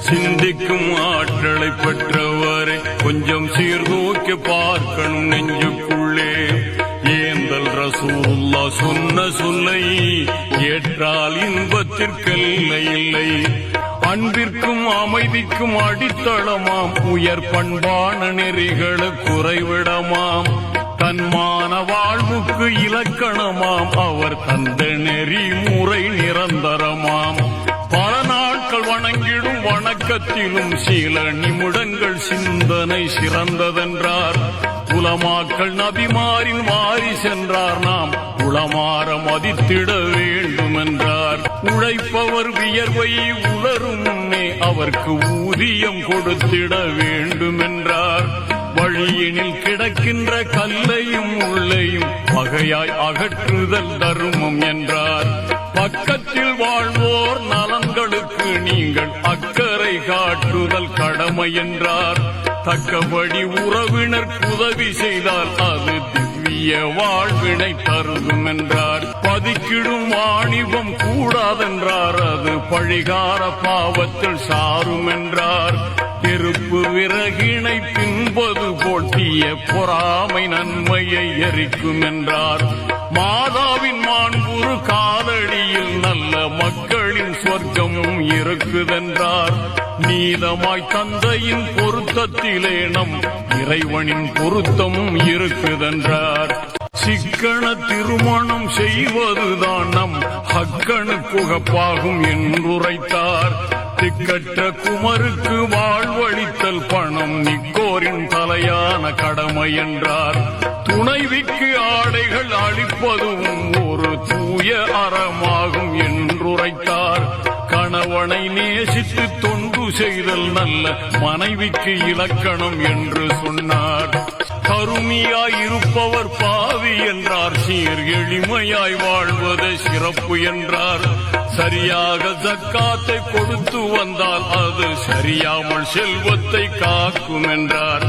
சிந்திக்கும் ஆற்றலை பெற்றவரை கொஞ்சம் சீர்தூக்கி பார்க்கணும் நெஞ்சுக்குள்ளே. ஏந்தல் ரசூலுல்லா சொன்ன சொல்லை ஏற்றால் இன்பத்திற்கெல்லை இல்லை. அன்பிற்கும் அமைதிக்கும் அடித்தளமாம், உயர் பண்பான நெறிகளை குறைவிடமாம், தன்மான வாழ்வுக்கு இலக்கணமாம், அவர் தந்த நெறிமுறை நிரந்தரமாம். பல நாட்கள் வணங்கிடும் வணக்கத்திலும் சில நிமிடங்கள் சிந்தனை சிறந்ததென்றார். உலமாக்கள் நபிமாரின் வாரி சென்றார், நாம் உளமாற மதித்திட வேண்டுமென்றார். உழைப்பவர் வியர்வை உலரும் முன்னே அவருக்கு ஊதியம் கொடுத்திட வேண்டுமென்றார். வழியினில் கிடக்கின்ற கல்லையும் உள்ளையும் வகையாய் அகற்றுதல் தர்மம் என்றார். பக்கத்தில் வாழ்வோர் நலன்களுக்கு நீங்கள் அக்கறை காட்டுதல் கடமை என்றார். தக்கபடி உறவினர் உதவி செய்தால் அது திவ்ய வாழ்வினை தருதும் என்றார். பதிக்கிடும் வாணிபம் கூடாதென்றார், அது பழிகார பாவத்தில் சாரும் என்றார். நெருப்பு விறகினை தின்பது போட்டிய பொறாமை நன்மையை எரிக்கும் என்றார். மாதாவின் மாண்புறு காலடியில் நல்ல மக்களின் சொர்க்கமும் இருக்குதென்றார். நீதமாய் தந்தையின் பொருத்தத்திலே நம் இறைவனின் பொருத்தமும் இருக்குதென்றார். சிக்கன திருமணம் செய்வதுதான் நம் ஹக்கனுக்குகப்பாகும் என்றுரைத்தார். திக்கற்ற குமருக்கு வாழ்வழித்தல் பணம் நிக்கோரின் தலையான கடமை என்றார். துணைவிக்கு ஆடைகள் அளிப்பதும் ஒரு தூய அறமாகும் என்றுரைத்தார். கணவனை நேசித்து தொண்டு செய்தல் நல்ல மனைவிக்கு இலக்கணம் என்று சொன்னார். கருமியாய் இருப்பவர் பாவி என்றார். சீர் எளிமையாய் வாழ்வது சிறப்பு என்றார். சரியாக ஜக்காத்தை கொடுத்து வந்தால் அது சரியாமல் செல்வத்தை காக்கும் என்றார்.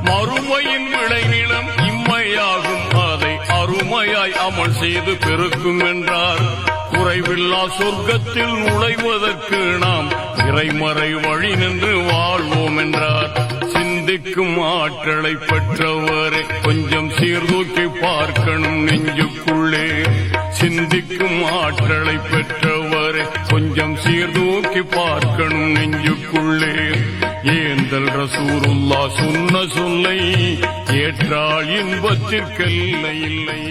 மறுமையின் விளைநிலம் இம்மையாகும், அதை அருமையாய் அமல் செய்து பெருக்கும் என்றார். குறைவில்லா சொர்க்கத்தில் நுழைவதற்கு நாம் இறைமறை வழி நின்று வாழ்வோம் என்றார். சிந்திக்கும் ஆற்றலை பெற்றவரை கொஞ்சம் சீர்தூக்கி பார்க்கணும் நெஞ்சுக்குள்ளே. சிந்திக்கும் ஆற்றலை பெற்றவரை கொஞ்சம் சீர்தூக்கி பார்க்கணும் நெஞ்சுக்குள்ளே. ஏந்தல் ரசூலுல்லா சொன்ன சொல்லை ஏற்றால் இன்பத்திற்கெல்லை இல்லை.